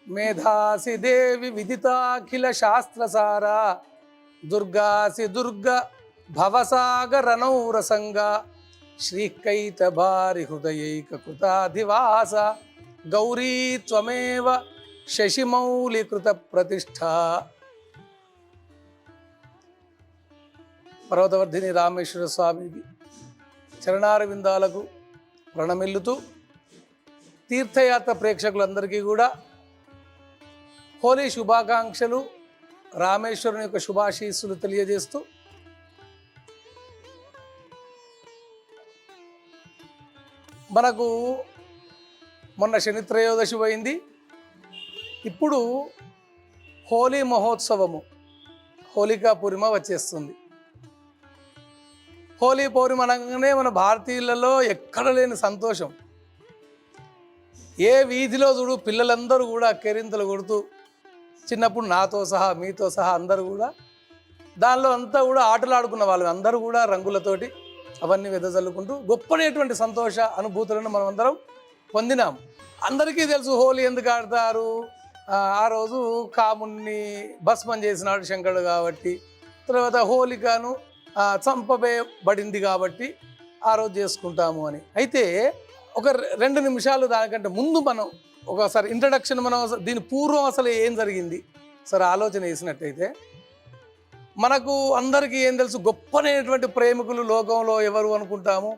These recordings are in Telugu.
మేధాసి దేవి విదితాఖిల శాస్త్రసారా దుర్గాసి దుర్గ భవసాగరనౌరసంగా శ్రీకైతభారి హృదయైక కృతాధివాస గౌరీ త్వమేవ శశిమౌళికృత ప్రతిష్ఠ. పర్వతవర్ధిని రామేశ్వర స్వామికి చరణారవిందాలకు ప్రణమిల్లుతూ తీర్థయాత్ర ప్రేక్షకులందరికీ కూడా హోలీ శుభాకాంక్షలు, రామేశ్వరుని యొక్క శుభాశీస్సులు తెలియజేస్తూ మనకు మొన్న శని త్రయోదశి పోయింది. ఇప్పుడు హోలీ మహోత్సవము, హోలికా పూర్ణిమ వచ్చేస్తుంది. హోలీ పౌర్ణిమ అనగానే మన భారతీయులలో ఎక్కడ లేని సంతోషం. ఏ వీధిలో చూడు పిల్లలందరూ కూడా కేరింతలు కొడుతూ, చిన్నప్పుడు నాతో సహా మీతో సహా అందరూ కూడా దానిలో అంతా కూడా ఆటలు ఆడుకున్న వాళ్ళు అందరూ కూడా రంగులతోటి అవన్నీ వెదజల్లుకుంటూ గొప్పనేటువంటి సంతోష అనుభూతులను మనం అందరం పొందినాం. అందరికీ తెలుసు హోలీ ఎందుకు ఆడతారు. ఆ రోజు కాముణ్ణి భస్మం చేసినాడు శంకరుడు కాబట్టి, తర్వాత హోలికను చంపబడింది కాబట్టి ఆ రోజు చేసుకుంటాము అని. అయితే ఒక 2 నిమిషాలు దానికంటే ముందు మనం ఒకసారి ఇంట్రడక్షన్, మనం దీని పూర్వం అసలు ఏం జరిగింది సరే ఆలోచన చేసినట్టయితే మనకు అందరికీ ఏం తెలుసు, గొప్పనైనటువంటి ప్రేమికులు లోకంలో ఎవరు అనుకుంటాము.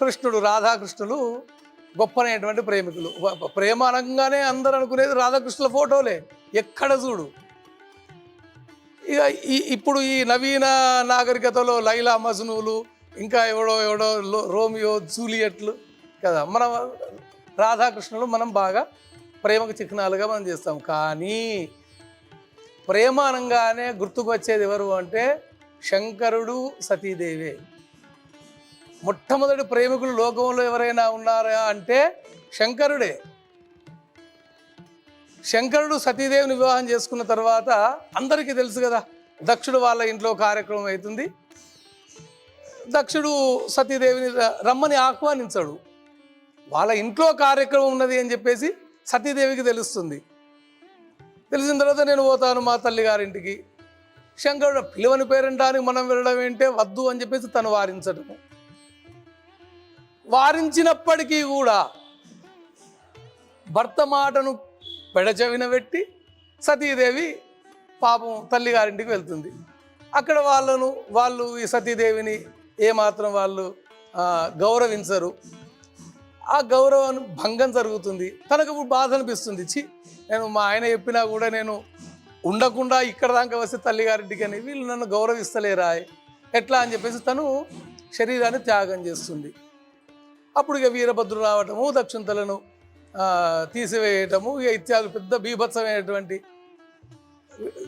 కృష్ణుడు, రాధాకృష్ణులు గొప్పనైనటువంటి ప్రేమికులు. ప్రేమ అనగానే అందరూ అనుకునేది రాధాకృష్ణుల ఫోటోలే, ఎక్కడ చూడు. ఇక ఇప్పుడు ఈ నవీన నాగరికతలో లైలా మజ్నూలు, ఇంకా ఎవడో రోమియో జూలియట్లు కదా, మనం రాధాకృష్ణులు మనం బాగా ప్రేమకు చిహ్నాలుగా మనం చేస్తాం. కానీ ప్రేమ అనగానే గుర్తుకు వచ్చేది ఎవరు అంటే శంకరుడు, సతీదేవే. మొట్టమొదటి ప్రేమికులు లోకంలో ఎవరైనా ఉన్నారా అంటే శంకరుడే. శంకరుడు సతీదేవిని వివాహం చేసుకున్న తర్వాత అందరికీ తెలుసు కదా, దక్షుడు వాళ్ళ ఇంట్లో కార్యక్రమం అవుతుంది. దక్షుడు సతీదేవిని రమ్మని ఆహ్వానించాడు. వాళ్ళ ఇంట్లో కార్యక్రమం ఉన్నది అని చెప్పేసి సతీదేవికి తెలుస్తుంది. తెలిసిన తర్వాత నేను పోతాను మా తల్లిగారింటికి. శంకరుడు పిలువని పేరంటానికి మనం వెళ్ళడం ఏంటే వద్దు అని చెప్పేసి తను వారించడము. వారించినప్పటికీ కూడా భర్త మాటను పెడచెవిన పెట్టి సతీదేవి పాపం తల్లిగారింటికి వెళ్తుంది. అక్కడ వాళ్ళు ఈ సతీదేవిని ఏమాత్రం వాళ్ళు గౌరవించరు. ఆ గౌరవం భంగం జరుగుతుంది. తనకు ఇప్పుడు బాధ అనిపిస్తుంది. నేను మా ఆయన చెప్పినా కూడా నేను ఉండకుండా ఇక్కడ దాకా వస్తే తల్లిగారింటికి అని వీళ్ళు నన్ను గౌరవిస్తలేరా ఎట్లా అని చెప్పేసి తను శరీరాన్ని త్యాగం చేస్తుంది. అప్పుడు ఇక వీరభద్రుడు రావటము, దక్షిణతలను తీసివేయటము, ఇక ఇత్యాదులు పెద్ద బీభత్సమైనటువంటి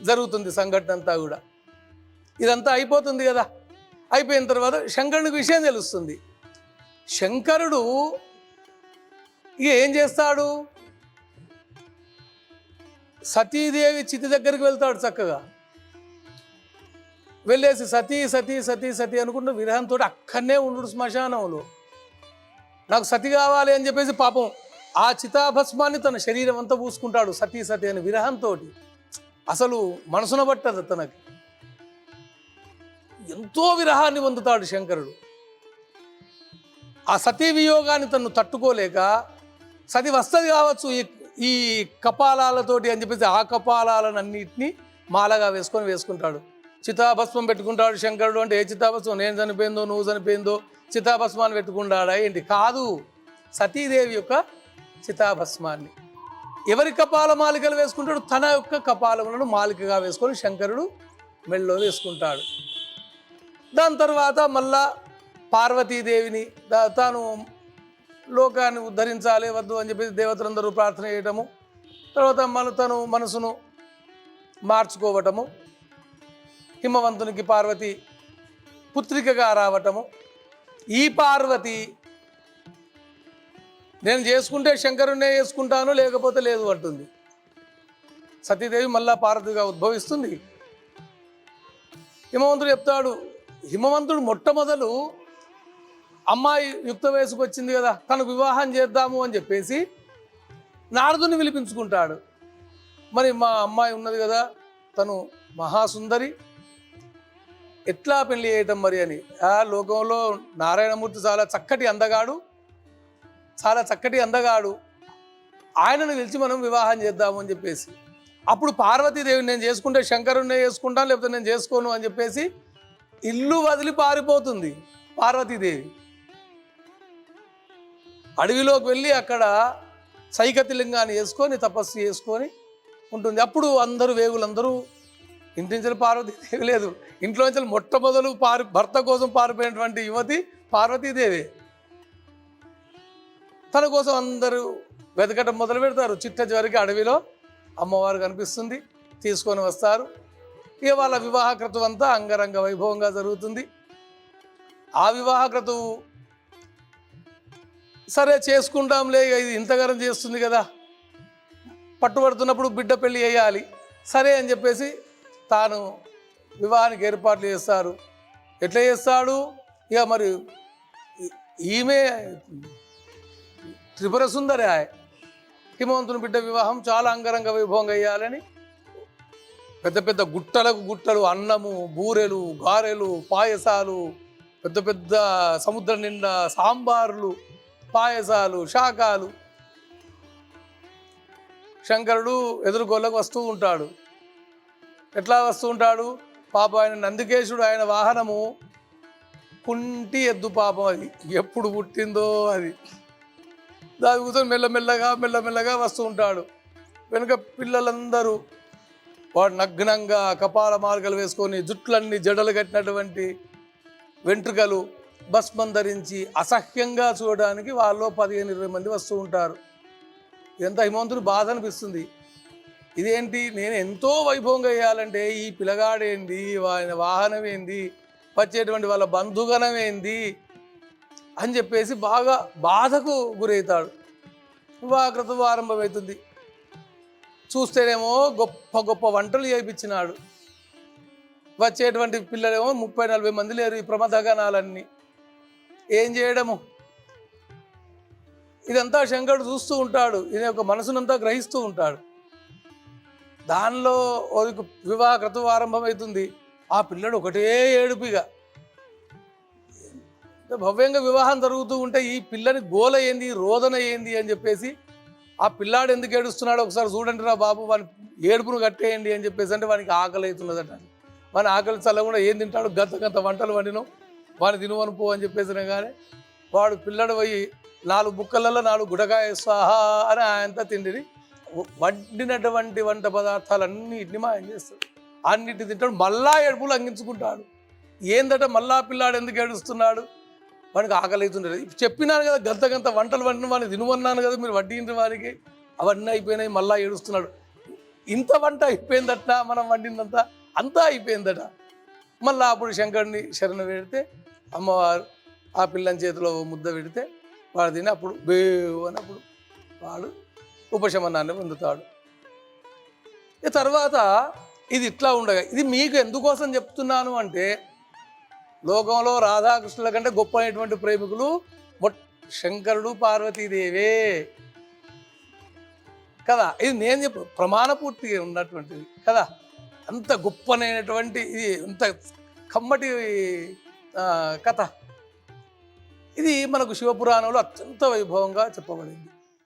జరుగుతుంది సంఘటన అంతా కూడా. ఇదంతా అయిపోతుంది కదా. అయిపోయిన తర్వాత శంకరునికి విషయం తెలుస్తుంది. శంకరుడు ఇక ఏం చేస్తాడు, సతీదేవి చితి దగ్గరికి వెళ్తాడు. చక్కగా వెళ్ళేసి సతీ సతీ సతీ సతీ అనుకుంటూ విరహంతో అక్కడనే ఉండు శ్మశానంలో. నాకు సతి కావాలి అని చెప్పేసి పాపం ఆ చితాభస్మాన్ని తన శరీరం అంతా పూసుకుంటాడు సతీ సతీ అని విరహంతో. అసలు మనసున పట్టదు తనకి. ఎంతో విరహాన్ని పొందుతాడు శంకరుడు. ఆ సతీ వియోగాన్ని తను తట్టుకోలేక సతి వస్తుంది కావచ్చు ఈ కపాలాలతోటి అని చెప్పేసి ఆ కపాలాలన్నింటినీ మాలగా వేసుకుంటాడు. చితాభస్మం పెట్టుకుంటాడు శంకరుడు. అంటే ఏ చితాభస్మం, నేను చనిపోయిందో నువ్వు చనిపోయిందో చితాభస్మాన్ని పెట్టుకుంటాడా ఏంటి? కాదు, సతీదేవి యొక్క చితాభస్మాన్ని. ఎవరి కపాల మాలికలు వేసుకుంటాడు? తన యొక్క కపాలములను మాలికగా వేసుకొని శంకరుడు మెళ్ళలో వేసుకుంటాడు. దాని తర్వాత మళ్ళా పార్వతీదేవిని తాను లోకాన్ని ఉద్ధరించాలి వద్దు అని చెప్పేసి దేవతలందరూ ప్రార్థన చేయటము, తర్వాత తను మనసును మార్చుకోవటము, హిమవంతునికి పార్వతి పుత్రికగా రావటము. ఈ పార్వతి నేను చేసుకుంటే శంకరుణ్ణే చేసుకుంటాను లేకపోతే లేదు అంటుంది. సతీదేవి మళ్ళా పార్వతిగా ఉద్భవిస్తుంది. హిమవంతుడు చెప్తాడు, హిమవంతుడు మొట్టమొదలు అమ్మాయి యుక్త వయసుకు వచ్చింది కదా, తనకు వివాహం చేద్దాము అని చెప్పేసి నారదుని పిలిపించుకుంటాడు. మరి మా అమ్మాయి ఉన్నది కదా, తను మహాసుందరి, ఎట్లా పెళ్లి చేయటం మరి అని. ఆ లోకంలో నారాయణమూర్తి చాలా చక్కటి అందగాడు, ఆయనను పిలిచి మనం వివాహం చేద్దాము అని చెప్పేసి. అప్పుడు పార్వతీదేవి నేను చేసుకుంటే శంకరుణ్ణే చేసుకుంటాను, లేకపోతే నేను చేసుకోను అని చెప్పేసి ఇల్లు వదిలి పారిపోతుంది పార్వతీదేవి. అడవిలోకి వెళ్ళి అక్కడ సైకతి లింగాన్ని వేసుకొని తపస్సు చేసుకొని ఉంటుంది. అప్పుడు వేగులందరూ ఇంటించలు పార్వతీదేవి లేదు, ఇంట్లోంచి మొట్టమొదలు భర్త కోసం పారిపోయినటువంటి యువతి పార్వతీదేవి. తన కోసం అందరూ వెతకటం మొదలు పెడతారు. చిట్ట చివరికి అడవిలో అమ్మవారు కనిపిస్తుంది, తీసుకొని వస్తారు. ఇక వాళ్ళ వివాహ క్రతువు అంతా అంగరంగ వైభవంగా జరుగుతుంది. ఆ వివాహ క్రతువు సరే చేసుకుంటాంలే, ఇది ఇంతగానం చేస్తుంది కదా, పట్టుబడుతున్నప్పుడు బిడ్డ పెళ్ళి చేయాలి సరే అని చెప్పేసి తాను వివాహానికి ఏర్పాట్లు చేస్తారు. ఎట్లా చేస్తాడు ఇక మరి, ఈమె త్రిపుర సుందరి, హిమవంతుని బిడ్డ వివాహం చాలా అంగరంగ వైభవంగా అయ్యాలని పెద్ద పెద్ద గుట్టలు అన్నము, బూరెలు, గారెలు, పాయసాలు, పెద్ద పెద్ద సముద్రం నిండా సాంబార్లు, పాయసాలు, శాకాలు. శంకరుడు ఎదురుగోళ్ళకు వస్తూ ఉంటాడు. ఎట్లా వస్తూ ఉంటాడు పాప, ఆయన నందికేశుడు, ఆయన వాహనము కుంటి ఎద్దు పాపం, అది ఎప్పుడు పుట్టిందో అది. దాని కూర్చొని మెల్లమెల్లగా వస్తూ ఉంటాడు. వెనుక పిల్లలందరూ వాడు నగ్నంగా కపాల మార్గలు వేసుకొని జుట్లన్నీ జడలు కట్టినటువంటి వెంట్రుకలు భస్మం ధరించి అసహ్యంగా చూడడానికి వాళ్ళు 15-20 మంది వస్తూ ఉంటారు. ఇదంతా హిమవంతుని బాధ అనిపిస్తుంది. ఇదేంటి, నేను ఎంతో వైభవంగా వేయాలంటే ఈ పిల్లగాడేంది, ఆయన వాహనం ఏంది, వచ్చేటువంటి వాళ్ళ బంధుగణం ఏంది అని చెప్పేసి బాగా బాధకు గురవుతాడు. వివాహకృతం ఆరంభమవుతుంది. చూస్తేనేమో గొప్ప గొప్ప వంటలు చేయించినాడు. వచ్చేటువంటి పిల్లలేమో 30-40 మంది లేరు. ఈ ప్రమదగణాలన్నీ ఏం చేయడము, ఇదంతా శంకరుడు చూస్తూ ఉంటాడు. ఈయన యొక్క మనసునంతా గ్రహిస్తూ ఉంటాడు. దానిలో వివాహ క్రతువు ఆరంభమవుతుంది. ఆ పిల్లడు ఒకటే ఏడుపిగా, భవ్యంగా వివాహం జరుగుతూ ఉంటే ఈ పిల్లని గోల ఏంది, రోదన ఏంది అని చెప్పేసి, ఆ పిల్లాడు ఎందుకు ఏడుస్తున్నాడు ఒకసారి చూడండి రా బాబు, వాని ఏడుపును కట్టేయండి అని చెప్పేసి అంటే వానికి ఆకలి అవుతున్నదట. వాని ఆకలి చల్లకుండా ఏం తింటాడు, గంత వంటలు వండినాం వాని తినువను పో అని చెప్పేసినా కానీ వాడు పిల్లడు పోయి 4 బుక్కలలో 4 గుడకాయ స్వాహా అని ఆయనంతా తిండిని వండినటువంటి వంట పదార్థాలన్నిటిని మాయం చేస్తాడు. అన్నిటి తింటాడు, మళ్ళా ఏడుపులు అంగించుకుంటాడు. ఏందట మళ్ళా పిల్లాడు ఎందుకు ఏడుస్తున్నాడు, వానికి ఆకలి అవుతుండేది. చెప్పినాను కదా గంత వంటలు వండిన వాడిని తినువన్నాను కదా, మీరు వడ్డించిన వారికి అవన్నీ అయిపోయినాయి, మళ్ళా ఏడుస్తున్నాడు. ఇంత వంట అయిపోయిందట, మనం వండిందంతా అంతా అయిపోయిందట. మళ్ళీ అప్పుడు శంకరుడిని శరణ పెడితే అమ్మవారు ఆ పిల్లని చేతిలో ముద్ద పెడితే వాడు తిని అప్పుడు బేవు అన్నప్పుడు వాడు ఉపశమనాన్ని పొందుతాడు. తర్వాత ఇది ఇట్లా ఉండగా, ఇది మీకు ఎందుకోసం చెప్తున్నాను అంటే, లోకంలో రాధాకృష్ణుల కంటే గొప్ప అయినటువంటి ప్రేమికులు శంకరుడు పార్వతీదేవే కదా. ఇది నేను చెప్పు ప్రమాణపూర్తిగా ఉన్నటువంటిది కదా. అంత గొప్పనైనటువంటి ఇది, అంత కమ్మటి కథ ఇది మనకు శివపురాణంలో అత్యంత వైభవంగా చెప్పబడింది.